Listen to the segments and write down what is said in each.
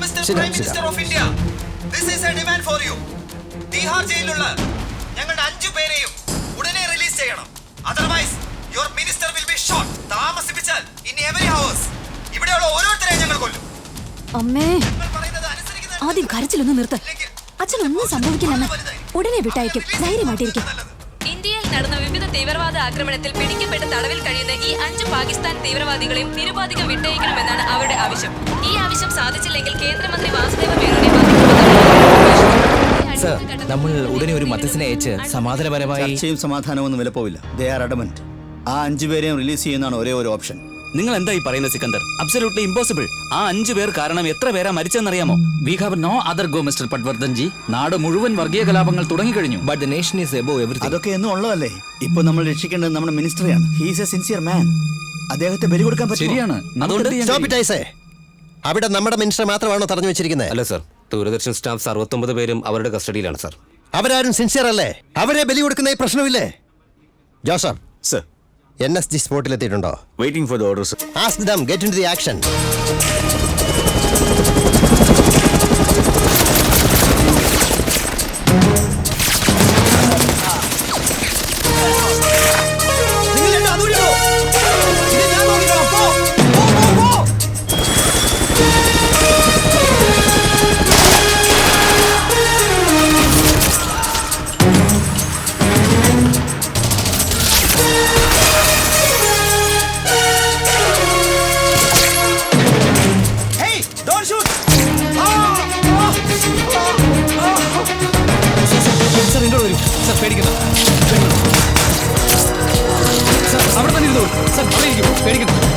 Mr. Prime Minister of India, this is a demand for you. Tihar jaililla ഞങ്ങളുടെ 5 പേരെയും ഉടനെ release ചെയ്യണം. Otherwise your minister will be shot. താമസിപ്പിച്ചാൽ in every hours ഇവിടെയുള്ള ഓരോരുത്തരെയും ഞങ്ങൾ കൊല്ലും. അമ്മേ, ആദ്യം കരച്ചിലൊന്ന് നിർത്ത്. അച്ഛനൊന്നും സംഭവിക്കില്ലെന്ന് ഉടനെ വിട്ടയക്കും. ധൈര്യമായിട്ടിരിക്കും. ഇന്ത്യയിൽ നടന്ന വിവിധ തീവ്രവാദ ആക്രമണത്തിൽ പിടിക്കപ്പെട്ട് തടവിൽ കഴിയുന്ന ഈ 5 പാകിസ്ഥാൻ തീവ്രവാദികളെയും നിരുപാധികം വിട്ടയക്കണമെന്നാണ് അവരുടെ ആവശ്യം. ഈ ആവശ്യം സാധിച്ചില്ലെങ്കിൽ കേന്ദ്രമന്ത്രി വാസുദേവ മേനോനെ സർ, നമ്മൾ ഉടനെ ഒരു മധ്യസ്ഥനെ അയച്ച് സമാധാനപരമായി ചർച്ചയും സമാധാനമൊന്നും വിലപ്പോവില്ല. They are adamant. ആ 5 പേരെയും റിലീസ് ചെയ്യുന്നതാണ് ഒരേ ഒരു ഓപ്ഷൻ. നിങ്ങൾ എന്തായി പറയുന്നത് സിക്കന്ദർ? Absolutely impossible. ആ 5 പേർ കാരണം എത്ര പേരാ മരിച്ചെന്നറിയാമോ? We have no other go mister Patwardhan ji. നാട് മുഴുവൻ വർഗീയ കലാപങ്ങൾ തുടങ്ങിക്കഴിഞ്ഞു. But the nation is above everything. അതൊക്കെ എന്നും ഉള്ളതല്ലേ. ഇപ്പൊ നമ്മൾ രക്ഷിക്കേണ്ടത് നമ്മുടെ മിനിസ്റ്ററെയാണ്. He is a sincere man. അദ്ദേഹത്തെ ബലി കൊടുക്കാൻ പറ്റും. ശരിയാണ്. അവിടെ നമ്മുടെ മിനിസ്റ്റർ മാത്രമാണോ തടഞ്ഞു വെച്ചിരിക്കുന്നത്? അല്ല സർ, ദൂരദർശൻ സ്റ്റാഫ് 69 പേരും അവരുടെ കസ്റ്റഡിയിലാണ് സർ. അവരാരും സിൻസിയർ അല്ലേ? അവരെ ബലി കൊടുക്കുന്ന ഈ പ്രശ്നമില്ലേ? ജോസഫ് സർ, NSG സ്പോട്ടിലെത്തിയിട്ടുണ്ടോ? Waiting for the order sir. Ask them, get into the action.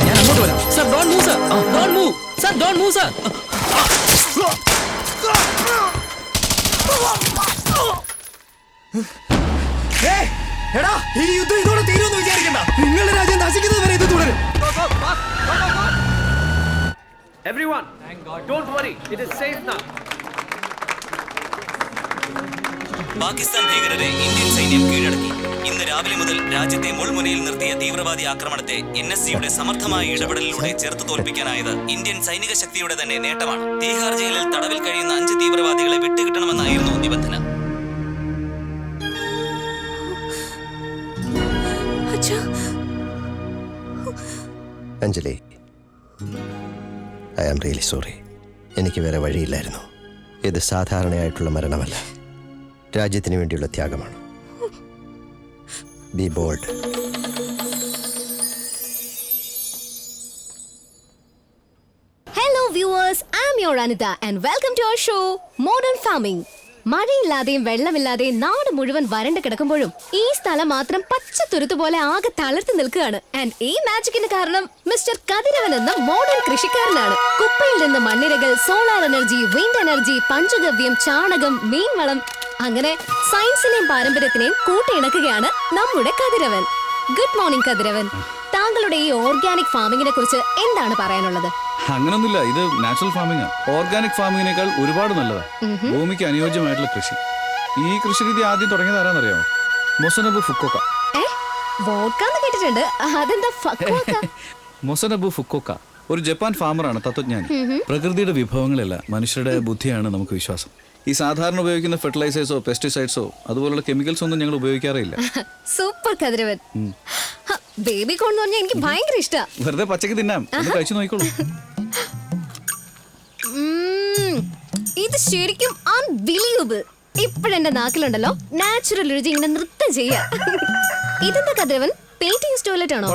ഞാൻ അങ്ങോട്ട് വരാം. Sir, don't move sir. Don't move sir. Don't move sir. എടാ, ഈ യുദ്ധം ഇതോടെ തീരുമെന്ന് വിചാരിക്കണ്ട. നിങ്ങളുടെ രാജ്യം നശിക്കുന്നത് വരെ ഇത് തുടരും. Everyone, thank God. Don't worry, it is safe now. Pakistan ഭീകരരെ ഇന്ത്യൻ സൈന്യം കീഴടക്കി. ഇന്ന് രാവിലെ മുതൽ രാജ്യത്തെ മുൾമുനയിൽ നിർത്തിയ തീവ്രവാദി ആക്രമണത്തെ NSCയുടെ സമർത്ഥമായ ഇടപെടലിലൂടെ ചെറുത്തു തോൽപ്പിക്കാനായത് ഇന്ത്യൻ സൈനിക ശക്തിയുടെ തന്നെ നേട്ടമാണ്. തീഹാർ ജയിലിൽ തടവിൽ കഴിയുന്ന 5 തീവ്രവാദികളെ വിട്ടുകിട്ടണമെന്നായിരുന്നു നിബന്ധന. Anjali, I am really sorry. എനിക്ക് വേറെ വഴിയില്ലായിരുന്നു. ഇത് സാധാരണയായിട്ടുള്ള മരണമല്ല, രാജ്യത്തിന് വേണ്ടിയുള്ള ത്യാഗമാണ്. Be bold. Hello viewers, I am your Anita and welcome to our show Modern Farming. മഴയില്ലാതെയും വെള്ളമില്ലാതെയും നാട് മുഴുവൻ വരണ്ട് കിടക്കുമ്പോഴും ഈ സ്ഥലം മാത്രം പച്ചത്തുരുത്ത് പോലെ ആകെ തളർത്തി നിൽക്കുകയാണ്. ആൻഡ് ഈ മാജിക്കിന് കാരണം മിസ്റ്റർ കതിരവൻ എന്ന മോഡേൺ കൃഷിക്കാരനാണ്. കുപ്പയിൽ നിന്ന് മണ്ണിരകൾ, സോളാർ എനർജി, വിൻഡ് എനർജി, പഞ്ചഗവ്യം, ചാണകം, മീൻവളം, അങ്ങനെ സയൻസിനെയും പാരമ്പര്യത്തിനെയും കൂട്ടിയിണക്കുകയാണ് നമ്മുടെ കതിരവൻ. ഗുഡ് മോർണിംഗ് കതിരവൻ. താങ്കളുടെ ഈ ഓർഗാനിക് ഫാമിങ്ങിനെ കുറിച്ച് എന്താണ് പറയാനുള്ളത്? അങ്ങനൊന്നുമില്ല, ഇത് നാച്ചുറൽ ഫാമിംഗ്. ഓർഗാനിക് ഫാമിങ്ങിനേക്കാൾ ഒരുപാട് നല്ലതാണ്. ഭൂമിക്ക് അനുയോജ്യമായിട്ടുള്ള കൃഷി. ഈ കൃഷി രീതി ആദ്യം തുടങ്ങിയത് ആരാന്നറിയാമോ? മൊസനബു ഫുക്കോക്ക. കേട്ടിട്ടുണ്ട്. അതെന്താ ഫുക്കോക്ക? മൊസനബു ഫുക്കോക്ക ഒരു ജപ്പാൻ ഫാമറാണ്, തത്വജ്ഞാനി. പ്രകൃതിയുടെ വിഭവങ്ങളല്ല, മനുഷ്യരുടെ ബുദ്ധിയാണ് നമുക്ക് വിശ്വാസം. ഈ സാധാരണ ഉപയോഗിക്കുന്ന ഫെർട്ടിലൈസേഴ്സോ പെസ്റ്റിസൈഡ്സോ അതുപോലുള്ള കെമിക്കൽസ് ഒന്നും ഞങ്ങൾ ഉപയോഗിക്കാറില്ല. സൂപ്പർ കതിരവൻ. ബേബി കോൺ എന്ന് പറഞ്ഞാൽ എനിക്ക് ഭയങ്കര ഇഷ്ടാ. വെറുതെ പച്ചക്ക് തിന്നാം, കഴിച്ചു നോക്കിക്കോളൂ. ഇത് ശരിക്കും അൺബിലീവബിൾ. ഇപ്പോഴെന്റെ നാക്കിലുണ്ടല്ലോ നാച്ചുറൽ രുചി ഇങ്ങനെ നൃത്തം ചെയ്യാ. ഇതെന്താ കതിരവൻ, പെയിന്റിംഗ് ടോയ്ലറ്റ് ആണോ?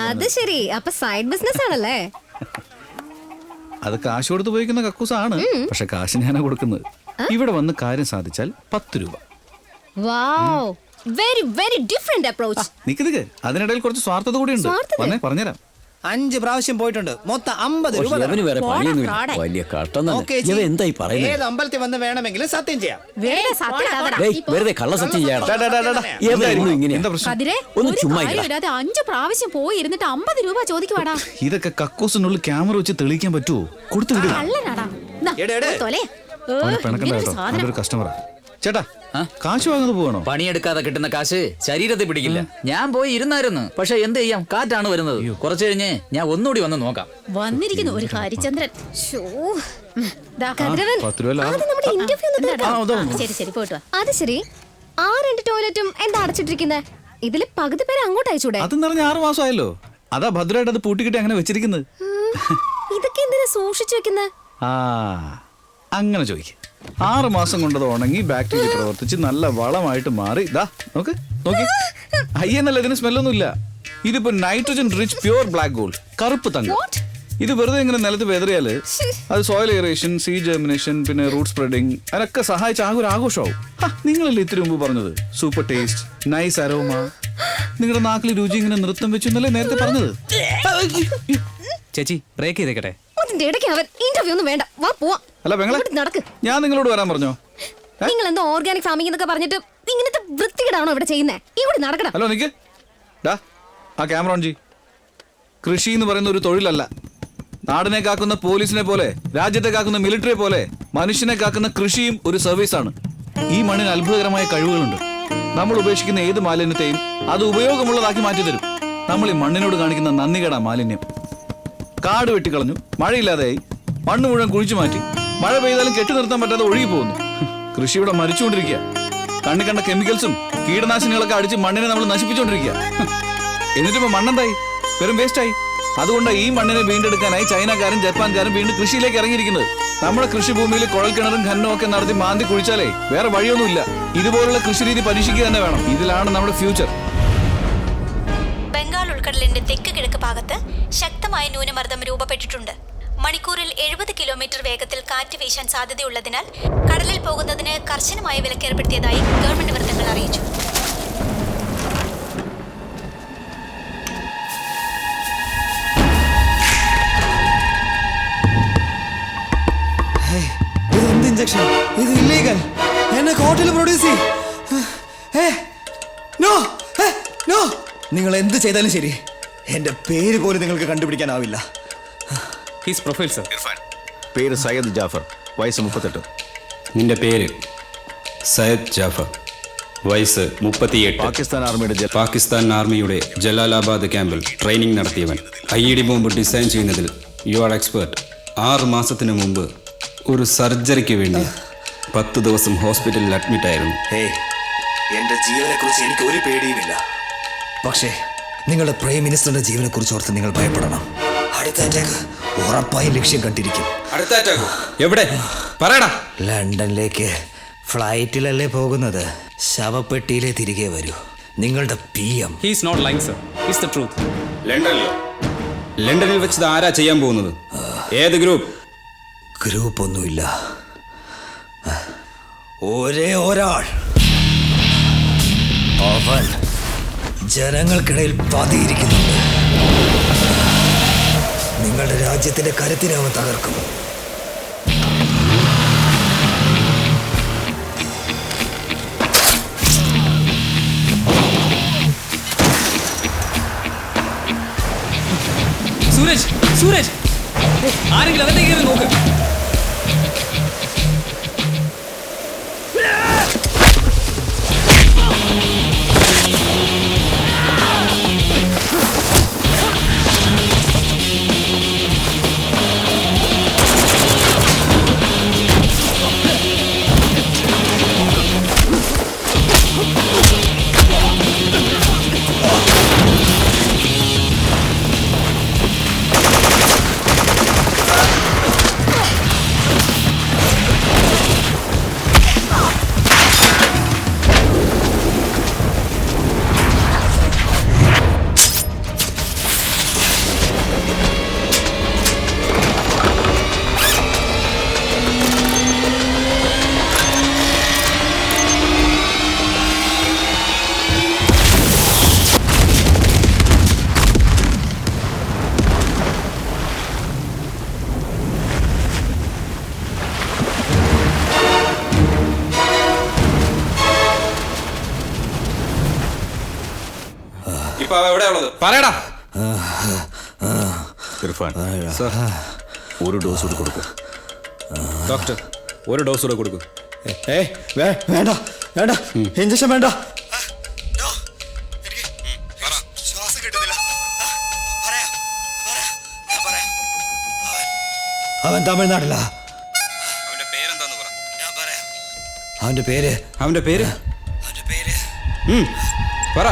അത് ശരി, അപ്പൊ സൈഡ് ബിസിനസ് ആണല്ലേ? അത് കാശ് കൊടുത്ത് ഉപയോഗിക്കുന്ന കക്കൂസാണ്, പക്ഷെ കാശ് ഞാനാ കൊടുക്കുന്നത്. ഇവിടെ വന്ന് കാര്യം സാധിച്ചാൽ 10 രൂപ. വാവ്, വെരി വെരി ഡിഫറെന്റ് അപ്രോച്ച്. നിക്ക്, അതിനിടയിൽ കുറച്ച് സ്വാർത്ഥത കൂടി ഉണ്ട്. പറഞ്ഞുതരാം. 5 പ്രാവശ്യം പോയിട്ടുണ്ട്. മൊത്തം 50 രൂപ. വലിയ എന്തായി പറയുന്നത്? ഏത് അമ്പലത്തിൽ വന്ന് വേണമെങ്കിലും സത്യം ചെയ്യാം. വെറുതെ കള്ളസത്യം ചെയ്യണം. ഒന്ന് ചുമ്മാ 5 പ്രാവശ്യം പോയി ഇരുന്നിട്ട് 50 രൂപ ചോദിക്കുവാടാ. ഇതൊക്കെ കക്കൂസിനുള്ളിൽ ക്യാമറ വെച്ച് തെളിയിക്കാൻ പറ്റുമോ? കൊടുത്തു വിടും. എടേ പിണക്കണ്ട കേട്ടോ, നല്ലൊരു കസ്റ്റമറാ. ചേട്ടാ കാശ് വാങ്ങുന്നത് പോകണോ? പണിയെടുക്കാതെ കിട്ടുന്ന കാശ് ശരീരത്തിൽ പിടിക്കില്ല. ഞാൻ പോയി ഇരുന്നായിരുന്നു, പക്ഷെ എന്ത് ചെയ്യാം, കാറ്റാണ് വരുന്നത്. കുറച്ചു കഴിഞ്ഞ് ഞാൻ ഒന്നുകൂടി വന്ന് നോക്കാം. വന്നിരിക്കുന്നു ഒരു ഹരിചന്ദ്രൻ. ശ്ശോ. കതിരവൻ, 10 രൂപ ലാഭം. ആദ്യം നമ്മുടെ interview ഒന്ന് തീർക്കാം. ശരി ശരി പോയിട്ട് വാ. അത് ശരി, ആ 2 ടോയ്ലറ്റും എന്താ അടച്ചിട്ടിരിക്കുന്നത്? ഇതില് പകുതി പേര് അങ്ങോട്ട് അയച്ചൂടെ? അത് നിറഞ്ഞ 6 മാസമായല്ലോ. അതാ ഭദ്രമായിട്ട് അത് പൂട്ടിക്കിട്ടി അങ്ങനെ വെച്ചിരിക്കുന്നത്. ഇതൊക്കെ എന്തിനാ സൂക്ഷിച്ചു വെക്കുന്നത്? ആ അങ്ങനെ ചോദിക്കും. 6 മാസം കൊണ്ടത് ഉണങ്ങി ബാക്ടീരിയ പ്രവർത്തിച്ച് നല്ല വളമായിട്ട് മാറി. ദാ നോക്ക് നോക്കി. അയ്യെന്നല്ല, ഇതിന് സ്മെല്ലൊന്നുമില്ല. ഇതിപ്പോ nitrogen rich pure black gold, കറുപ്പ് തങ്കം. ഇത് വെറുതെ ഇങ്ങനെ നിലത്ത് വെതറിയാല് അത് സോയിൽ എയറേഷൻ, സീ ജെർമിനേഷൻ, പിന്നെ റൂട്ട് സ്പ്രെഡിങ്, അതിനൊക്കെ സഹായിച്ച ആകെ ഒരു ആഘോഷമാവും. നിങ്ങളല്ലേ ഇത്തിരി മുമ്പ് പറഞ്ഞത് സൂപ്പർ ടേസ്റ്റ്, നൈസ് അരോമ, നിങ്ങളുടെ നാക്കിൽ രുചി ഇങ്ങനെ നൃത്തം വെച്ചു എന്നല്ലേ നേരത്തെ പറഞ്ഞത്? ചേച്ചി ബ്രേക്ക് ചെയ്തേക്കട്ടെ. അതിന്റെ ഇടയ്ക്ക് അവൻ ഇന്റർവ്യൂ ഒന്നും വേണ്ട, വാ പോവാം. അല്ല പെങ്ങളെ, ഇങ്ങോട്ട് നടക്ക്. ഞാൻ നിങ്ങളോട് വരാൻ പറഞ്ഞോ? നിങ്ങൾ എന്തോ ഓർഗാനിക് ഫാമിംഗ് എന്നൊക്കെ പറഞ്ഞിട്ട് ഇങ്ങനത്തെ വൃത്തികേടാണോ ഇവിടെ ചെയ്യുന്നേ? ഇവിടെ നടക്കണം. ഹലോ നിക്ക്, ഡാ ആ ക്യാമറ ഓൺ ചെയ്യ്. കൃഷി എന്ന് പറയുന്ന ഒരു തൊഴിലല്ല. നാടിനെ കാക്കുന്ന പോലീസിനെ പോലെ, രാജ്യത്തെ കാക്കുന്ന മിലിറ്ററിയെ പോലെ മനുഷ്യനെ കാക്കുന്ന കൃഷിയും ഒരു സർവീസാണ്. ഈ മണ്ണിന് അത്ഭുതകരമായ കഴിവുകളുണ്ട്. നമ്മൾ ഉപേക്ഷിക്കുന്ന ഏത് മാലിന്യത്തെയും അത് ഉപയോഗമുള്ളതാക്കി മാറ്റി തരും. നമ്മൾ ഈ മണ്ണിനോട് കാണിക്കുന്ന നന്ദികേടാ മാലിന്യം. കാട് വെട്ടിക്കളഞ്ഞു, മഴയില്ലാതെയായി, മണ്ണ് മുഴുവൻ കുഴിച്ചു മാറ്റി, മഴ പെയ്താലും കെട്ടി നിർത്താൻ പറ്റാതെ ഒഴുകി പോകുന്നു. കൃഷി ഇവിടെ മരിച്ചുകൊണ്ടിരിക്കുക. കണ്ണി കണ്ട കെമിക്കൽസും കീടനാശിനികളൊക്കെ അടിച്ച് മണ്ണിനെ നമ്മൾ നശിപ്പിച്ചുകൊണ്ടിരിക്കുക. എന്നിട്ടിപ്പോ മണ്ണെന്തായി? വെറും വേസ്റ്റായി. അതുകൊണ്ടാണ് ഈ മണ്ണിനെ വീണ്ടെടുക്കാനായി ചൈനക്കാരും ജപ്പാൻകാരും വീണ്ടും കൃഷിയിലേക്ക് ഇറങ്ങിയിരിക്കുന്നത്. നമ്മുടെ കൃഷിഭൂമിയിൽ കുഴൽ കിണറും ഖനനവും ഒക്കെ നടത്തി മാന്തി കുഴിച്ചാലേ വേറെ വഴിയൊന്നുമില്ല. ഇതുപോലുള്ള കൃഷിരീതി പരീക്ഷിക്കുക തന്നെ വേണം. ഇതിലാണ് നമ്മുടെ ഫ്യൂച്ചർ. ബംഗാൾ ഉൾക്കടലിന്റെ തെക്ക് കിഴക്ക് ഭാഗത്ത് ശക്തമായ ന്യൂനമർദ്ദം രൂപപ്പെട്ടിട്ടുണ്ട്. മണിക്കൂറിൽ 70 കിലോമീറ്റർ വേഗത്തിൽ കാറ്റ് വീശാൻ സാധ്യതയുള്ളതിനാൽ കടലിൽ പോകുന്നതിന് കർശനമായ വിലക്കേർപ്പെടുത്തിയതായി ഗവൺമെന്റ് വൃത്തങ്ങൾ അറിയിച്ചു. ഇതെന്ത് ഇഞ്ചക്ഷൻ? ഇത് ഇല്ലീഗൽ. എന്നെ കോർട്ടിൽ പ്രൊഡ്യൂസ് നോ. നിങ്ങൾ എന്ത് ചെയ്താലും ശരി, എന്റെ പേര് പോലും നിങ്ങൾക്ക് കണ്ടുപിടിക്കാനാവില്ല. His profile sir. പേര് സയ്യദ് ജാഫർ, വയസ്സ് 38. നിന്റെ പേര്? സയ്യദ് ജാഫർ, വയസ്സ് 38. പാകിസ്ഥാൻ ആർമിയുടെ ജലാലാബാദ് ക്യാമ്പിൽ ട്രെയിനിങ് നടത്തിയവൻ. IED ബോംബ് ഡിസൈൻ ചെയ്യുന്നതിൽ യു ആർ എക്സ്പേർട്ട്. 6 മാസത്തിന് മുമ്പ് ഒരു സർജറിക്ക് വേണ്ടി 10 ദിവസം ഹോസ്പിറ്റലിൽ അഡ്മിറ്റ് ആയിരുന്നു. എന്റെ ജീവനെ കുറിച്ച് എനിക്ക് ഒരു പേടിയുമില്ല. പക്ഷേ നിങ്ങളുടെ പ്രൈം മിനിസ്റ്ററിന്റെ ജീവനെ കുറിച്ച് ഓർത്ത് നിങ്ങൾ ഭയപ്പെടണം. അടുത്ത അറ്റാക്ക് ഉറപ്പായും ലക്ഷ്യം കണ്ടിരിക്കും. അടുത്ത അറ്റാക്ക് എവിടെ? പറയടാ. ലണ്ടനിലേക്ക് ഫ്ലൈറ്റിലല്ലേ പോകുന്നത്? ശവപ്പെട്ടിയിലെ തിരികെ വരൂ. നിങ്ങളുടെ PM. He's not lying sir, it's the truth. ലണ്ടനിലോ? ലണ്ടനിൽ വെച്ച് ആരാ ചെയ്യാൻ പോകുന്നത്? ഏത് ഗ്രൂപ്പ്? ഗ്രൂപ്പ് ഒന്നുമില്ല, ഒരേ ഒരാൾ. അവൻ ജനങ്ങൾക്കിടയിൽ പതിയിരിക്കുന്നുണ്ട്. നിങ്ങളുടെ രാജ്യത്തിന്റെ കരുത്തിനെ അവൻ തകർക്കും. സൂരജ്, ആരെങ്കിലും അകത്തേക്ക് നോക്ക്. ഇപ്പൊ എവിടെയാ ഉള്ളത്? പറയടാ. ഇർഫാൻ സർ, ഒരു ഡോസ് കൂടി കൊടുക്കും. ഡോക്ടർ, ഒരു ഡോസ് കൂടെ കൊടുക്കും. വേണ്ട വേണ്ട ഇഞ്ചക്ഷൻ വേണ്ട. ശ്വാസം കിട്ടുന്നില്ല. അവൻ തമിഴ്നാട്ടിലാ. അവന്റെ പേരെന്താന്ന് പറ. ഞാൻ പറയാം. അവന്റെ പേര് അവന്റെ പേര് പറ.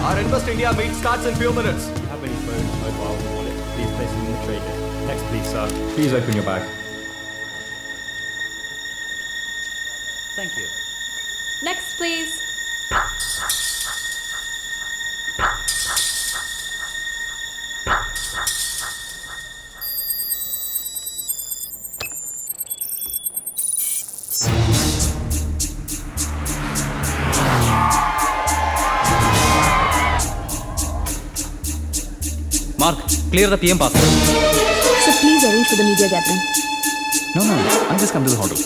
Our Invest India meet starts in few minutes. You have any phone, mobile, wallet? Please place them in the tray here. Next, please, sir. Please open your bag. Thank you. Next, please. Mark, clear the PM pass. So please arrange for the media gathering. No, I just come to the hotel.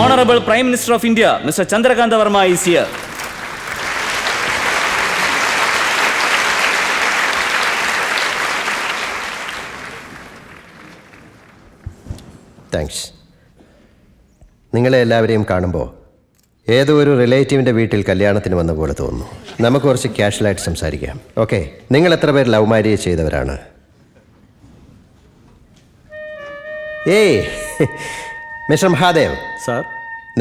Honorable Prime Minister of India, Mr. Chandrakanta Verma is here. Thanks. നിങ്ങളെ എല്ലാവരെയും കാണുമ്പോൾ ഏതോ ഒരു റിലേറ്റീവിൻ്റെ വീട്ടിൽ കല്യാണത്തിന് വന്ന പോലെ തോന്നുന്നു. നമുക്ക് കുറച്ച് ക്യാഷ്വലായിട്ട് സംസാരിക്കാം. ഓക്കെ, നിങ്ങൾ എത്ര പേർ ലവ് മാരേജ് ചെയ്തവരാണ്? ഏയ് മിസ്റ്റർ മഹാദേവ് സാർ,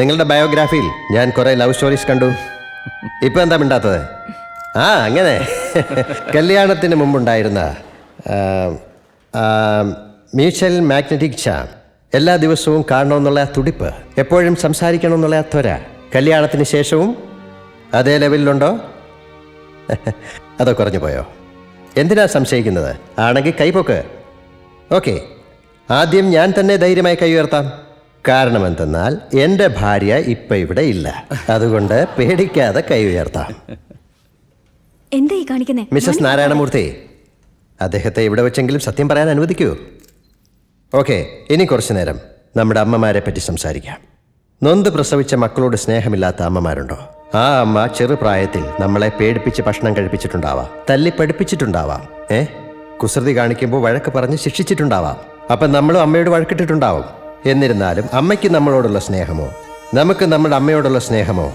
നിങ്ങളുടെ ബയോഗ്രാഫിയിൽ ഞാൻ കുറേ ലവ് സ്റ്റോറീസ് കണ്ടു. ഇപ്പം എന്താ മിണ്ടാത്തത്? അങ്ങനെ കല്യാണത്തിന് മുമ്പുണ്ടായിരുന്ന മ്യൂച്വൽ മാഗ്നറ്റിക് ചാം, എല്ലാ ദിവസവും കാണണമെന്നുള്ള ആ തുടിപ്പ്, എപ്പോഴും സംസാരിക്കണമെന്നുള്ള ആ ത്വര, കല്യാണത്തിന് ശേഷവും അതേ ലെവലിലുണ്ടോ? അതോ കുറഞ്ഞു പോയോ? എന്തിനാ സംശയിക്കുന്നത്? ആണെങ്കിൽ കൈപ്പൊക്ക്. ഓക്കെ, ആദ്യം ഞാൻ തന്നെ ധൈര്യമായി കൈ ഉയർത്താം. കാരണം എന്തെന്നാൽ എൻ്റെ ഭാര്യ ഇപ്പം ഇവിടെ ഇല്ല. അതുകൊണ്ട് പേടിക്കാതെ കൈ ഉയർത്താം. എന്താ ഈ കാണിക്കുന്നേ? മിസ്സസ് നാരായണമൂർത്തി, അദ്ദേഹത്തെ ഇവിടെ വെച്ചെങ്കിലും സത്യം പറയാൻ അനുവദിക്കൂ. ഓക്കെ, ഇനി കുറച്ചു നേരം നമ്മുടെ അമ്മമാരെ പറ്റി സംസാരിക്കാം. നൊന്ത് പ്രസവിച്ച മക്കളോട് സ്നേഹമില്ലാത്ത അമ്മമാരുണ്ടോ? ആ അമ്മ ചെറുപ്രായത്തിൽ നമ്മളെ പേടിപ്പിച്ച് ഭക്ഷണം കഴിപ്പിച്ചിട്ടുണ്ടാവാം, തല്ലി പഠിപ്പിച്ചിട്ടുണ്ടാവാം, കുസൃതി കാണിക്കുമ്പോൾ വഴക്ക് പറഞ്ഞ് ശിക്ഷിച്ചിട്ടുണ്ടാവാം. അപ്പം നമ്മളും അമ്മയോട് വഴക്കിട്ടിട്ടുണ്ടാവും. എന്നിരുന്നാലും അമ്മയ്ക്ക് നമ്മളോടുള്ള സ്നേഹമോ നമുക്ക് നമ്മുടെ അമ്മയോടുള്ള സ്നേഹമോ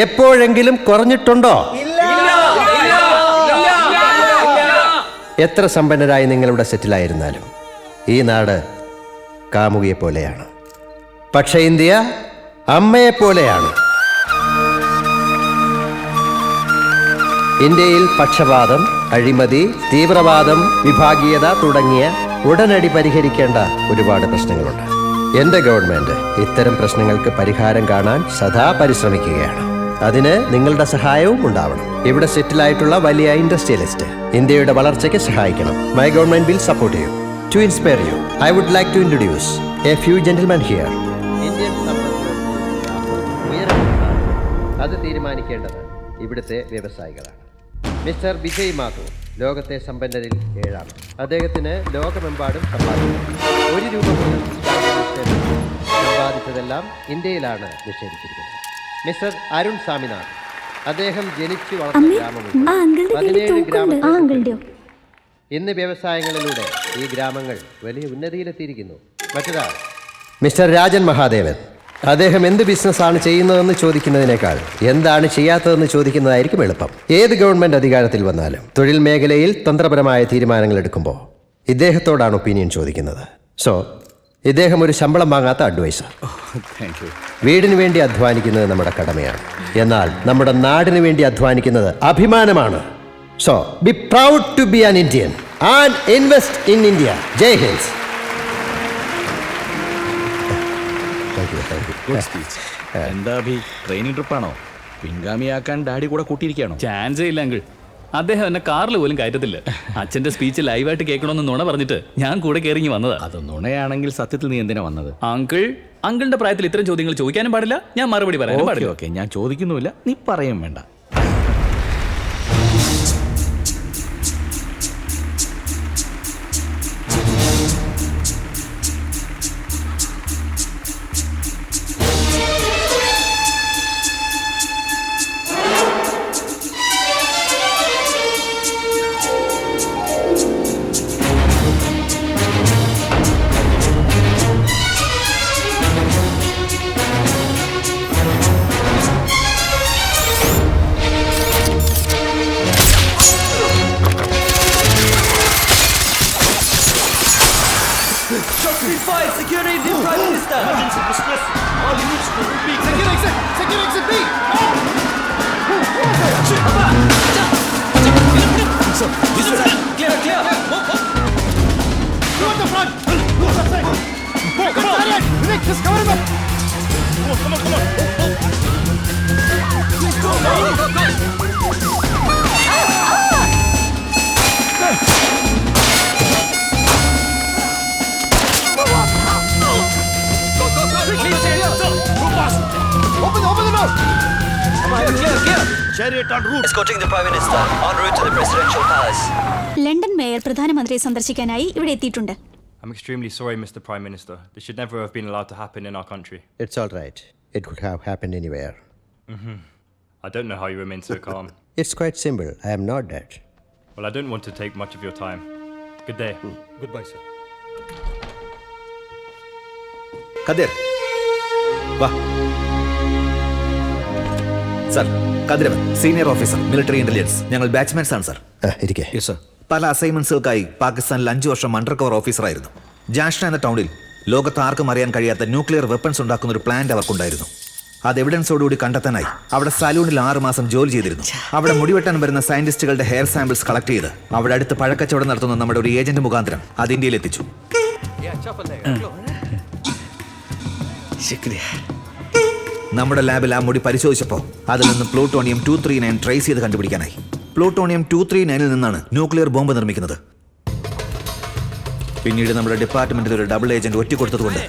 എപ്പോഴെങ്കിലും കുറഞ്ഞിട്ടുണ്ടോ? എത്ര സമ്പന്നരായി നിങ്ങളിവിടെ സെറ്റിലായിരുന്നാലും ഈ നാട് കാമുകിയെപ്പോലെയാണ്. പക്ഷേ ഇന്ത്യ അമ്മയെപ്പോലെയാണ്. ഇന്ത്യയിൽ പക്ഷപാതം, അഴിമതി, തീവ്രവാദം, വിഭാഗീയത തുടങ്ങിയ ഉടനടി പരിഹരിക്കേണ്ട ഒരുപാട് പ്രശ്നങ്ങളുണ്ട്. എൻ്റെ ഗവൺമെൻറ് ഇത്തരം പ്രശ്നങ്ങൾക്ക് പരിഹാരം കാണാൻ സദാ പരിശ്രമിക്കുകയാണ്. അതിന് നിങ്ങളുടെ സഹായവും ഉണ്ടാവണം. ഇവിടെ സെറ്റിലായിട്ടുള്ള വലിയ ഇൻഡസ്ട്രിയലിസ്റ്റ് ഇന്ത്യയുടെ വളർച്ചയ്ക്ക് സഹായിക്കണം. My government will support you. To inspire you, I would like to introduce a few gentlemen here. Indian അത് തീരുമാനിക്കേണ്ടത് ഇവിടുത്തെ വ്യവസായികളാണ്. മിസ്റ്റർ വിജയ് മാഥൂർ ലോകത്തെ സമ്പന്നരിൽ 7-ാണ്. അദ്ദേഹത്തിന് ലോകമെമ്പാടും സമ്പാദിക്കുന്നു. 1 രൂപ പോലും സമ്പാദിച്ചതെല്ലാം ഇന്ത്യയിലാണ് നിക്ഷേപിച്ചിരിക്കുന്നത്. മിസ്റ്റർ അരുൺ സ്വാമിനാഥ്, അദ്ദേഹം ജനിച്ചു വളർന്ന ഗ്രാമമുണ്ട് 17 ഗ്രാമങ്ങൾ. ഇന്ന് വ്യവസായങ്ങളിലൂടെ ഈ ഗ്രാമങ്ങൾ വലിയ ഉന്നതിയിലെത്തിയിരിക്കുന്നു. മറ്റൊരാൾ മിസ്റ്റർ രാജൻ മഹാദേവൻ, അദ്ദേഹം എന്ത് ബിസിനസ്സാണ് ചെയ്യുന്നതെന്ന് ചോദിക്കുന്നതിനേക്കാൾ എന്താണ് ചെയ്യാത്തതെന്ന് ചോദിക്കുന്നതായിരിക്കും എളുപ്പം. ഏത് ഗവൺമെൻറ് അധികാരത്തിൽ വന്നാലും തൊഴിൽ മേഖലയിൽ തന്ത്രപരമായ തീരുമാനങ്ങൾ എടുക്കുമ്പോൾ ഇദ്ദേഹത്തോടാണ് ഒപ്പീനിയൻ ചോദിക്കുന്നത്. സോ ഇദ്ദേഹം ഒരു ശമ്പളം വാങ്ങാത്ത അഡ്വൈസർ. വീടിന് വേണ്ടി അധ്വാനിക്കുന്നത് നമ്മുടെ കടമയാണ്. എന്നാൽ നമ്മുടെ നാടിന് വേണ്ടി അധ്വാനിക്കുന്നത് അഭിമാനമാണ്. So, be proud to be an Indian and invest in India. Jai Hind. Thank you. Good speech. എന്താ അഭി, ട്രെയിനിങ് ട്രിപ്പാണോ? പിൻഗാമിയാക്കാൻ ഡാഡി കൂടെ കൂട്ടിയിരിക്കുകയാണോ? ചാൻസേ ഇല്ല അങ്കിൾ. അദ്ദേഹം എന്നെ കാറിൽ പോലും കയറ്റത്തില്ല. അച്ഛന്റെ സ്പീച്ച് ലൈവായിട്ട് കേൾക്കണമെന്ന് നുണ പറഞ്ഞിട്ട് ഞാൻ കൂടെ കയറിങ്ങി വന്നതാ. അത് നുണയാണെങ്കിൽ സത്യത്തിൽ നീ എന്തിനാ വന്നത്? അങ്കിളിന്റെ പ്രായത്തിൽ ഇത്തരം ചോദ്യങ്ങൾ ചോദിക്കാനും പാടില്ല, ഞാൻ മറുപടി പറയാനും പാടില്ല. ഓക്കെ, ഞാൻ ചോദിക്കുന്നുമില്ല, നീ പറയും വേണ്ട. ലണ്ടൻ മേയർ പ്രധാനമന്ത്രിയെ സന്ദർശിക്കാനായി ഇവിടെ എത്തിയിട്ടുണ്ട്. I'm extremely sorry, Mr. Prime Minister. This should never have been allowed to happen in our country. It's all right. It could have happened anywhere. I don't know how you remain so calm. It's quite simple. I am not dead. Well, I don't want to take much of your time. Good day. Goodbye, sir. കതിർ വാ. Sir, കതിരവൻ senior officer, military intelligence. ഞങ്ങൾ ബാച്ച്മാൻസ് ആണ് sir. ഇരിക്കെ. Yes sir. പല അസൈൻമെന്റ്സുകൾക്കായി പാകിസ്ഥാനിൽ 5 വർഷം under cover ഓഫീസറായിരുന്നു. ജാഷ്ന എന്ന ടൗണിൽ ലോകത്ത് ആർക്കും അറിയാൻ കഴിയാത്ത ന്യൂക്ലിയർ വെപ്പൺസ് ഉണ്ടാക്കുന്ന ഒരു പ്ലാന്റ് അവർക്കുണ്ടായിരുന്നു. അത് എവിഡൻസോടുകൂടി കണ്ടെത്താനായി അവിടെ സലൂണിൽ 6 മാസം ജോലി ചെയ്തിരുന്നു. അവിടെ മുടിവെട്ടാൻ വരുന്ന സയന്റിസ്റ്റുകളുടെ ഹെയർ സാമ്പിൾസ് കളക്ട് ചെയ്ത് അവിടെ അടുത്ത് പഴക്കച്ചവടം നടത്തുന്ന നമ്മുടെ ഒരു ഏജന്റ് മുഖാന്തരം അത് ഇന്ത്യയിൽ എത്തിച്ചു. നമ്മുടെ ലാബിൽ ആ മുടി പരിശോധിച്ചപ്പോൾ അതിൽ നിന്ന് പ്ലൂട്ടോണിയം 239 ട്രേസ് ചെയ്ത് കണ്ടുപിടിക്കാനായി. പ്ലൂട്ടോണിയം 239 നിന്നാണ് ന്യൂക്ലിയർ ബോംബ് നിർമ്മിക്കുന്നത്. പിന്നീട് നമ്മുടെ ഡിപ്പാർട്ട്മെന്റിൽ ഒരു ഡബിൾ ഏജന്റ് ഒറ്റിക്കൊടുത്തതുകൊണ്ട്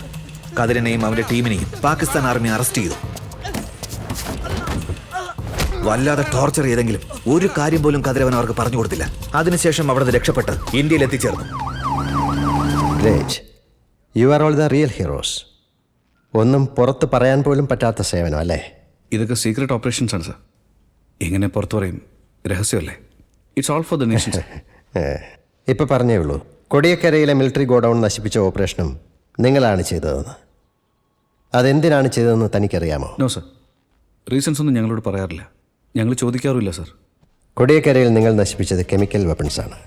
കതിരനെയും അവന്റെ ടീമിനെയും പാകിസ്ഥാൻ ആർമി അറസ്റ്റ് ചെയ്തു. വല്ലാതെ ടോർച്ചർ ചെയ്തെങ്കിലും ഒരു കാര്യം പോലും കതിരവൻ അവർക്ക് പറഞ്ഞു കൊടുത്തില്ല. അതിനുശേഷം അവിടെ രക്ഷപ്പെട്ട് ഇന്ത്യയിൽ എത്തിച്ചേർന്നു. You are all the real heroes. ഒന്നും പുറത്ത് പറയാൻ പോലും പറ്റാത്ത സേവനം അല്ലേ? ഇതൊക്കെ സീക്രട്ട് ഓപ്പറേഷൻസ് ആണ് സർ. എങ്ങനെ പുറത്തു പറയും? രഹസ്യമല്ലേ. It's all for the nation. ഇപ്പൊ പറഞ്ഞേ ഉള്ളൂ, കൊടിയക്കരയിലെ മിലിറ്ററി ഗോഡൌൺ നശിപ്പിച്ച ഓപ്പറേഷനും നിങ്ങളാണ് ചെയ്തതെന്ന്. അതെന്തിനാണ് ചെയ്തതെന്ന് തനിക്കറിയാമോ? നോ സർ, റീസൺസ് ഒന്നും ഞങ്ങളോട് പറയാറില്ല, ഞങ്ങൾ ചോദിക്കാറുമില്ല സർ. കൊടിയക്കരയിൽ നിങ്ങൾ നശിപ്പിച്ചത് കെമിക്കൽ വെപ്പൺസ് ആണ്.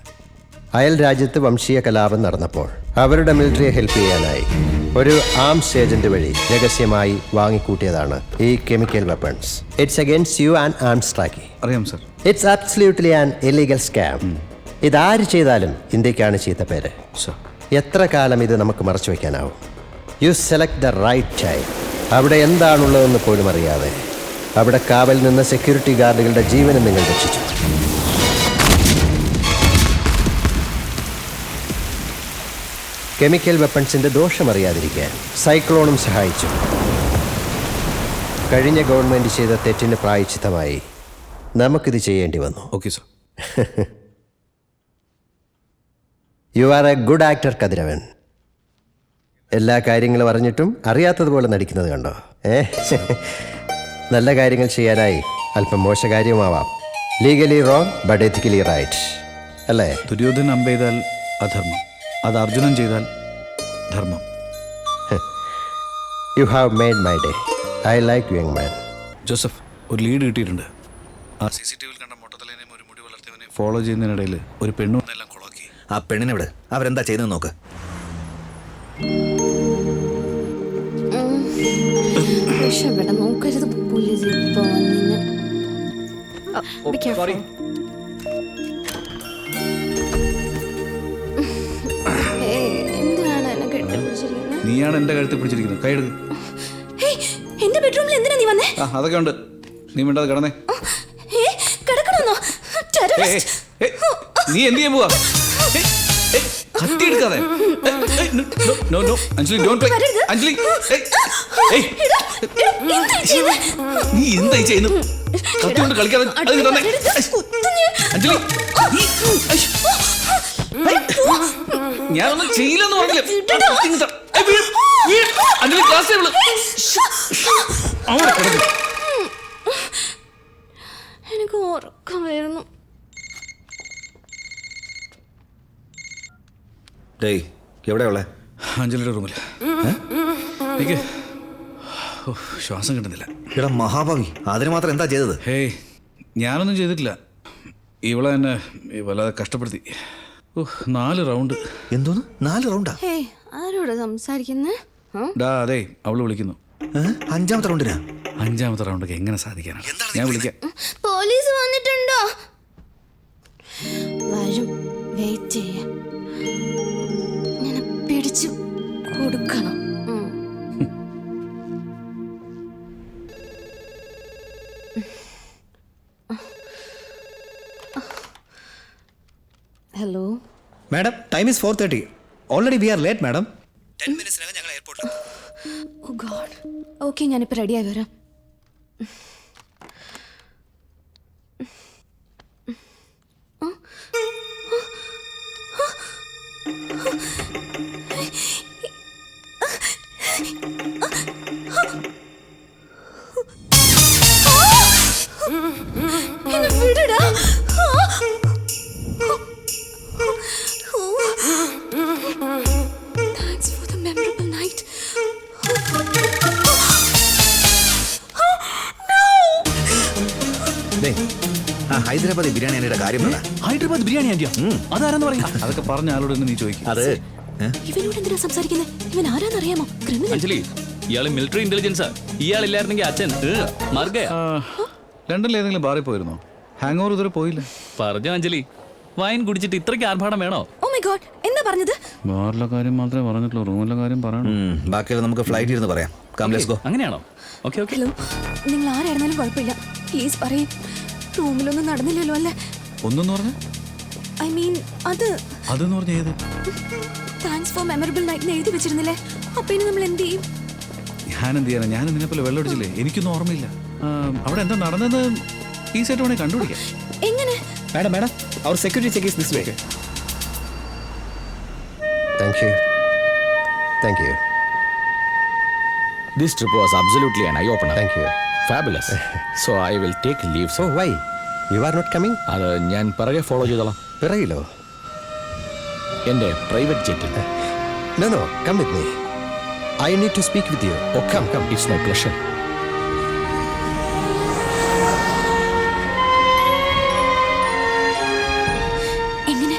അയൽ രാജ്യത്ത് വംശീയ കലാപം നടന്നപ്പോൾ അവരുടെ മിലിറ്ററിയെ ഹെൽപ്പ് ചെയ്യാനായി ഒരു ആംസ് ഏജന്റ് വഴി രഹസ്യമായി വാങ്ങിക്കൂട്ടിയതാണ് ഈ chemical weapons. It's against UN arms treaty. അറിയാം sir. It's absolutely an illegal scam. ഇതാര് ചെയ്താലും ഇന്ത്യക്കാണ് ചീത്ത പേര്. എത്ര കാലം ഇത് നമുക്ക് മറച്ചു വയ്ക്കാനാവും? You select the right time. അവിടെ എന്താണുള്ളതെന്ന് പോലും അറിയാതെ അവിടെ കാവൽ നിന്ന് സെക്യൂരിറ്റി ഗാർഡുകളുടെ ജീവനും നിങ്ങൾ രക്ഷിച്ചു. കെമിക്കൽ വെപ്പൺസിന്റെ ദോഷമറിയാതിരിക്കാൻ സൈക്ലോണും സഹായിച്ചു. കഴിഞ്ഞ ഗവൺമെന്റ് ചെയ്ത തെറ്റിന് പ്രായശ്ചിത്തമായി നമുക്കിത് ചെയ്യേണ്ടി വന്നു. Okay sir. You are a good actor Kathiravan. എല്ലാ കാര്യങ്ങളും അറിഞ്ഞിട്ടും അറിയാത്തതുപോലെ നടിക്കുന്നത് കണ്ടോ? നല്ല കാര്യങ്ങൾ ചെയ്യാനായി അല്പം മോശകാര്യമാവാം. Legally wrong but ethically right അല്ലേ? ദുര്യോധനൻ അമ്പ ചെയ്താൽ അധർമ്മം, അത് അർജുനൻ ചെയ്താൽ ധർമ്മം. You have made my day. I like you young man. Joseph, ഒരു ലീഡ് കിട്ടിയിട്ടുണ്ട്. ആ CCTV കണ്ട മൊട്ടത്തലേനെയും ഒരു മുടി വളർത്തിയവനെ ഫോളോ ചെയ്യുന്നതിനിടയിൽ ഒരു പെണ്ണു വന്നെല്ലാം കൊളാക്കി. ആ പെണ്ണിനെവിടെ? അവരെന്താ ചെയ്തെന്ന് നോക്ക്. നോക്കരുത് പോലീസ്. സോറി. നീയാണ് എന്റെ കഴുത്തിൽ പിടിച്ചിരിക്കുന്നത്. കൈയെടുക്ക്. എന്റെ ബെഡ്റൂമിൽ എന്തിനാ നീ വന്നേ? അതൊക്കെ ഉണ്ട്, നീ മിണ്ടാതെ കിടന്നേ. കിടക്കണമെന്നോ? നീ എന്ത് ചെയ്യാൻ പോവാ? കത്തി എടുക്കാതെ. Anjali don't play. അഞ്ജലി നീ എന്തായി ചെയ്യുന്നു? കത്തി കൊണ്ട് കളിക്കാതെ അതിന് തന്നെ. അഞ്ജലി ഞാനൊന്നും ചെയ്യില്ലെന്ന് പറഞ്ഞില്ലേ? അഞ്ജലി ക്ലാസ് ടേബിള് അവിടെ കിടക്കും. എനിക്ക് ഉറക്കം വരുന്നു. ഡേയ് എവിടെയുള്ളേ? അഞ്ജലിയുടെ റൂമിൽ. എനിക്ക് ശ്വാസം കിട്ടുന്നില്ല. എടാ മഹാഭാവി, അതിന് മാത്രം എന്താ ചെയ്തത്? ഹേയ്, ഞാനൊന്നും ചെയ്തിട്ടില്ല. ഇവളെ എന്നെ വല്ലാതെ കഷ്ടപ്പെടുത്തി. 4 റൗണ്ട്. എന്തോന്ന് 4 റൗണ്ടാ? ആരോടാ സംസാരിക്കുന്നേ? അതെ, അവള് വിളിക്കുന്നു. 5ാമത്തെ റൗണ്ടിനാ? 5ാമത്തെ റൗണ്ടൊക്കെ എങ്ങനെ സാധിക്കാനാണ്? ഞാൻ വിളിക്കാം. പോലീസ് വന്നിട്ടുണ്ടോ? വരും, വെയിറ്റ് ചെയ്യാം. പിടിച്ചു കൊടുക്കണം. Hello madam, time is 4:30. Already we are late madam. 10 മിനിറ്റ്സിനകം ഞങ്ങൾ എയർപോർട്ടിൽ. ഓ ഗോഡ്. ഓക്കെ, ഞാനിപ്പോൾ റെഡിയായി വരാം. Thanks for the memorable night. Hyderabad biryani ആൻറ്റിയുടെ കാര്യം പറ. ഹൈദരാബാദ് ബിരിയാണി ആൻറ്റിയോ? അതാരെന്ന് പറയാ? അതൊക്കെ പറഞ്ഞ ആളോട് തന്നെ നീ ചോദിക്കും. അത് ഇവനോട് എന്തിനാ സംസാരിക്കുന്നത്? ഇവൻ ആരാന്നറിയാമോ? ക്രിമിനൽ. അഞ്ജലി, ഇയാള് മിലിറ്ററി ഇന്റലിജൻസാ. ഇയാളില്ലായിരുന്നെങ്കിൽ അച്ഛൻ മർഗയ. ലണ്ടനിൽ ഏതെങ്കിലും ബാറിൽ പോയിരുന്നോ? ഹാങ് ഓവർ ഇതുവരെ പോയില്ല. പറഞ്ഞോ അഞ്ജലി, വൈൻ കുടിച്ചിട്ട് ഇത്രയ്ക്ക് ആർഭാടം വേണോ? ഓ മൈ ഗോഡ്, എന്താ പറഞ്ഞത്? ബാറിലെ കാര്യം മാത്രമേ പറഞ്ഞിട്ടുള്ളൂ, റൂമിലെ കാര്യം പറയണം. ബാക്കിയുള്ള നമുക്ക് ഫ്ലൈറ്റ് ഇരുന്ന് പറയാം. Come let's go. അങ്ങനെയാണോ? Okay okay. ഹലോ, നിങ്ങൾ ആരായിരുന്നാലും കുഴപ്പമില്ല, പ്ലീസ് പറയും. റൂമിലൊന്നും നടന്നില്ലല്ലോ അല്ലേ? ഒന്നെന്ന് പറഞ്ഞ ഐ മീൻ അതെന്ന് പറഞ്ഞ ഏത്? താങ്ക്സ് ഫോർ മെമ്മറബിൾ നൈറ്റ് എഴുതി വെച്ചിരുന്നില്ലേ? അപ്പൊ ഇനി നമ്മൾ എന്ത് ചെയ്യും? ഞാൻ എന്ത് ചെയ്യാനാ? ഞാൻ ഇതിനെ പോലെ വെള്ളം അടിച്ചില്ലേ? എനിക്കൊന്നും ഓർമ്മയില്ല. അവിടെ എന്താ നടന്നെന്ന് ഈ സെറ്റ് വേണേ കണ്ടുപിടിക്കാം. എങ്ങനെ? Madam madam, our security check is this way. Thank you. This trip was absolutely an eye-opener. Thank you. Fabulous. So I will take leave. So why? You are not coming? അത് ഞാൻ പിറകെ follow ചെയ്തോളാം. പിറകിലോ? എൻ്റെ private ജെറ്റിൽ. No, come with me. I need to speak with you. Oh, come. It's my pleasure. എങ്ങനെ?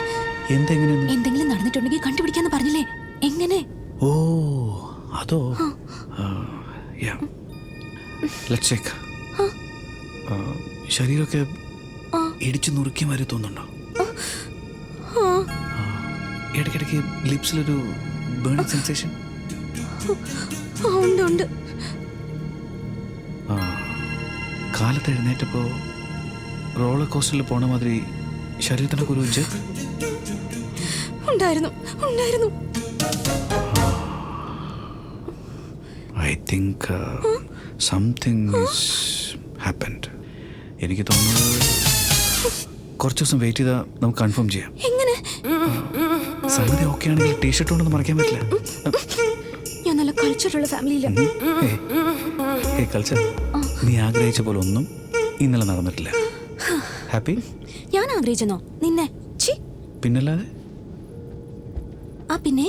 എന്തെങ്കിലും നടന്നിട്ടുണ്ടെങ്കിൽ കണ്ടുപിടിക്കാന്ന് പറഞ്ഞില്ലേ? എങ്ങനെ? ഓ അതോ? Let's check. ശരീരമൊക്കെ ഇടിച്ചു നുറുക്കിയ മാതിരി തോന്നുന്നുണ്ടോ? ഇടയ്ക്കിടയ്ക്ക് ലിപ്സിലൊരു ബേണിംഗ് സെൻസേഷൻ. ഉണ്ട്. കാലത്ത് എഴുന്നേറ്റപ്പോൾ റോളർ കോസ്റ്ററിൽ പോണ മാതിരി ശരീരത്തിനൊക്കെ ഒരു ജെഗ് ഉണ്ടായിരുന്നു. I think something is happened. എനിക്ക് തോന്നുന്നത് കുറച്ച് ദിവസം വെയിറ്റ് ചെയ്താൽ നമുക്ക് കൺഫേം ചെയ്യാം. എങ്ങനെ? സംഗതി ഓക്കെ ആണെങ്കിൽ ടീഷർട്ട് കൊണ്ടൊന്നും മറക്കാൻ പറ്റില്ല. ഞാൻ നല്ല കൾച്ചറുള്ള ഫാമിലിയിലാണ്. കൾച്ചർ നീ ആഗ്രഹിച്ച പോലെ ഒന്നും ഇന്നലെ നടന്നിട്ടില്ല. ഹാപ്പി? ഞാൻ ആഗ്രഹിച്ചെന്നോ നിന്നെ? പിന്നല്ലാതെ. പിന്നെ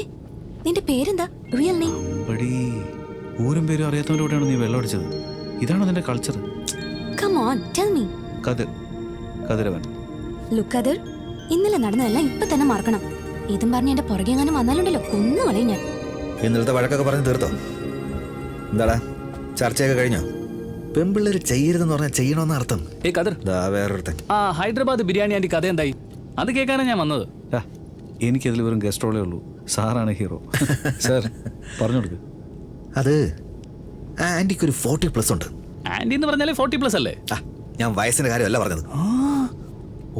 നിന്റെ പേരെന്താ? Real name? ഊരും പേരും അറിയാത്തവൻ്റെ കൂടെയാണ് നീ വെള്ളം അടിച്ചത്. ഇതാണോ നിന്റെ culture? Come on, tell me. Kathiravan. Look Kathir, ഇന്നലെ നടന്നതെല്ലാം ഇപ്പൊ തന്നെ മറക്കണം. ഇതും പറഞ്ഞ് എന്റെ പുറകെ എങ്ങാനും വന്നാലുണ്ടല്ലോ കൊന്നുകളയും ഞാൻ. ഇന്നലത്തെ വഴക്കൊക്കെ പറഞ്ഞ് തീർത്തോ? എന്താടാ, ചർച്ചയൊക്കെ കഴിഞ്ഞോ? പെമ്പിള്ളേര് ചെയ്യരുതെന്ന് പറഞ്ഞാൽ ചെയ്യണമെന്ന അർത്ഥം. കതിർ, വേറൊരുത്തൻ. ഹൈദരാബാദ് ബിരിയാണി ആൻറ്റി കഥ എന്തായി? അത് കേൾക്കാനാണ് ഞാൻ വന്നത്. എനിക്കതിൽ വെറും ഗസ്റ്റ് റോളേ ഉള്ളൂ. സാറാണ് ഹീറോ. സാർ പറഞ്ഞു കൊടുക്ക്. അത് ആന്റിക്ക് ഒരു 40+ ഉണ്ട്. ആന്റി എന്ന് പറഞ്ഞാലേ 40+ അല്ലേ? ഞാൻ വയസ്സിന്റെ കാര്യമല്ല പറഞ്ഞത്.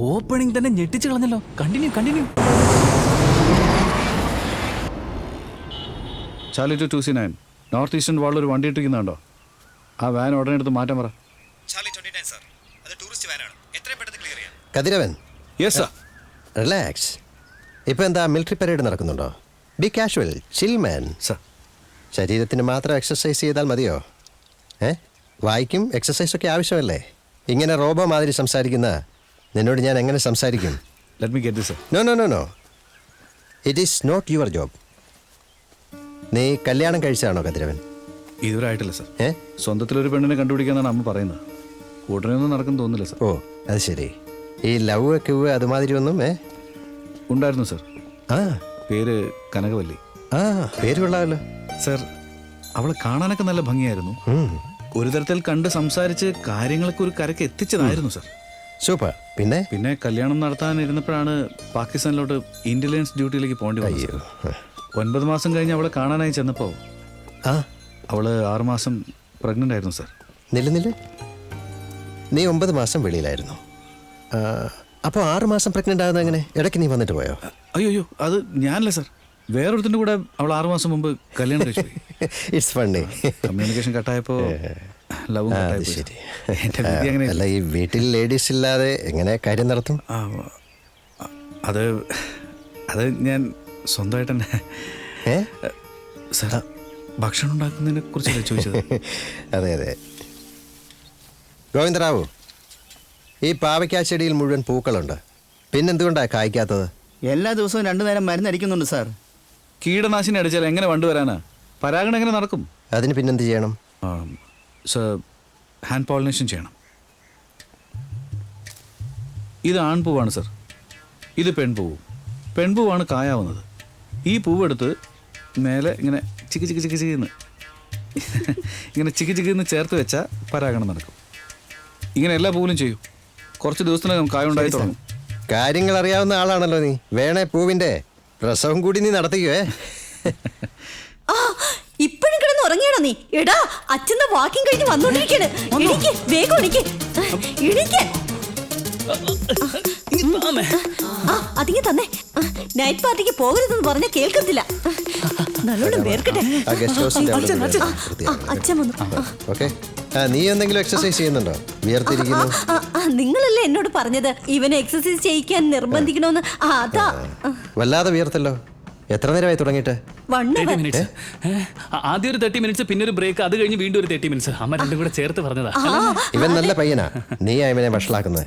ഓപ്പണിംഗ് തന്നെ ഞെട്ടിച്ചു കളഞ്ഞല്ലോ. Continue. Charlie two 2C9 north eastern വാളിൽ ഒരു വണ്ടി ഇട്ടിരിക്കുന്നുണ്ടോ? ആ വാൻ ഉടനെ എടുത്ത് മാറ്റാൻ പറ. ചാർലി 29 സർ, അത് ടൂറിസ്റ്റ് വാനാണ്. എത്രയും പെട്ടെന്ന് ക്ലിയർ ചെയ്യാം. Kathiravan, yes sir. റിലാക്സ്. ഇപ്പം എന്താ മിലിറ്ററി പരേഡ് നടക്കുന്നുണ്ടോ? Be casual, chill man. Sir, ശരീരത്തിന് മാത്രം എക്സസൈസ് ചെയ്താൽ മതിയോ? വായിക്കും എക്സസൈസൊക്കെ ആവശ്യമല്ലേ? ഇങ്ങനെ റോബോ മാതിരി സംസാരിക്കുന്ന നിന്നോട് ഞാൻ എങ്ങനെ സംസാരിക്കും? Let me get this sir. No. It is not your job. നീ കല്യാണം കഴിച്ചതാണോ കതിരവൻ? ഇതുവരെ ആയിട്ടില്ല സർ. സ്വന്തത്തിലൊരു പെണ്ണിനെ കണ്ടുപിടിക്കാന്നാണ് അമ്മ പറയുന്നത്. ഉടനെ ഒന്നും നടക്കും തോന്നില്ല സർ. ഓ, അത് ശരി. ഈ ലവ് കിവ് അതുമാതിരി ഒന്നും ഉണ്ടായിരുന്നു സർ. ആ, പേര് കനകവല്ലി. ആ, പേര് കൊള്ളാമല്ലോ സർ. അവളെ കാണാനൊക്കെ നല്ല ഭംഗിയായിരുന്നു. ഒരു തരത്തിൽ കണ്ട് സംസാരിച്ച് കാര്യങ്ങളൊക്കെ ഒരു കരക്ക് എത്തിച്ചതായിരുന്നു സർ. സൂപ്പർ. പിന്നെ കല്യാണം നടത്താൻ ഇരുന്നപ്പോഴാണ് പാകിസ്ഥാനിലോട്ട് ഇന്റലിജൻസ് ഡ്യൂട്ടിയിലേക്ക് പോകേണ്ടി വന്നത്. 9 മാസം കഴിഞ്ഞ് അവളെ കാണാനായി ചെന്നപ്പോൾ അവള് 6 മാസം പ്രഗ്നന്റ് ആയിരുന്നു സർ. നില്ല്. നീ 9 മാസം വെളിയിലായിരുന്നു. അപ്പോൾ 6 മാസം പ്രഗ്നന്റ് ആകുന്നത് എങ്ങനെ? ഇടയ്ക്ക് നീ വന്നിട്ട് പോയോ? അയ്യോ, അത് ഞാനല്ല സർ. വേറൊരുത്തിൻ്റെ കൂടെ അവൾ 6 മാസം മുമ്പ് കല്യാണം കഴിച്ചു. It's funny. കമ്മ്യൂണിക്കേഷൻ കട്ടായപ്പോൾ ലവും കട്ടായി. ശരി. അങ്ങനെ അല്ല, ഈ വീട്ടിൽ ലേഡീസ് ഇല്ലാതെ എങ്ങനെ കാര്യം നടത്തും? അത് ഞാൻ സ്വന്തമായിട്ട് തന്നെ. സാർ, ഭക്ഷണം ഉണ്ടാക്കുന്നതിനെ കുറിച്ചല്ലേ ചോദിച്ചത്? അതെ. ഗോവിന്ദറാവു, ഈ പാവയ്ക്കാച്ചെടിയിൽ മുഴുവൻ പൂക്കളുണ്ട്, പിന്നെന്തുകൊണ്ടാണ് കായ്ക്കാത്തത്? എല്ലാ ദിവസവും 2 നേരം മരുന്നടിക്കുന്നുണ്ട് സാർ. കീടനാശിനി അടിച്ചാൽ എങ്ങനെ വണ്ടു വരാനാ? പരാഗണം എങ്ങനെ നടക്കും? അതിന് പിന്നെന്ത് ചെയ്യണം? സർ, ഹാൻഡ് പോളിനേഷൻ ചെയ്യണം. ഇത് ആൺപൂവാണ് സർ. ഇത് പെൺപൂവും. പെൺപൂവാണ് കായാവുന്നത്. ഈ പൂവെടുത്ത് മേലെ ഇങ്ങനെ ചിക്കിന്ന് ഇങ്ങനെ ചിക്കിന്ന് ചേർത്ത് വെച്ചാൽ പരാഗണം നടക്കും. ഇങ്ങനെ എല്ലാ പൂവിലും ചെയ്യൂ. കുറച്ച് ദിവസത്തിനകം കായ ഉണ്ടായി തുടങ്ങും. കാര്യങ്ങൾ അറിയാവുന്ന ആളാണല്ലോ നീ. വേണേ പൂവിന്റെ പ്രസവം കൂടി നീ നടത്തിക്കുവേ. ഇപ്പോഴും കിടന്ന് ഉറങ്ങിയാണോ നീ? എടാ, അച്ഛന്ന് വാക്കിംഗ് കഴിഞ്ഞ് വന്നോണ്ടിരിക്കാണ്. വേഗം എണീക്ക്. അതിങ്ങ് തന്നെ. നൈറ്റ് പാർട്ടിക്ക് പോകരുതെന്ന് പറഞ്ഞ കേൾക്കത്തില്ല. നല്ലോണം വേർക്കട്ടെ. അച്ഛൻ വന്നു. ഓക്കെ, നീ എന്തെങ്കിലും എക്സസൈസ് ചെയ്യുന്നുണ്ടോ? വിയർത്തിരിക്കുന്നു. നിങ്ങളല്ലേ എന്നോട് പറഞ്ഞത് ഇവനെ എക്സസൈസ് ചെയ്യിക്കാൻ നിർബന്ധിക്കണോന്ന്? അതാ. വല്ലാതെ വിയർത്തല്ലോ. എത്ര നേരമായി തുടങ്ങിയിട്ട്? 30 മിനിറ്റ്സ്. ആദ്യം ഒരു 30 മിനിറ്റ്സ്, പിന്നെ ഒരു ബ്രേക്ക്, അത് കഴിഞ്ഞ് വീണ്ടും ഒരു 30 മിനിറ്റ്സ്. അമ്മ രണ്ടും കൂടെ ചേർത്ത് പറഞ്ഞതാ. ഇവൻ നല്ല പയ്യനാ. നീ ഇവനെ വഷളാക്കുന്നത്.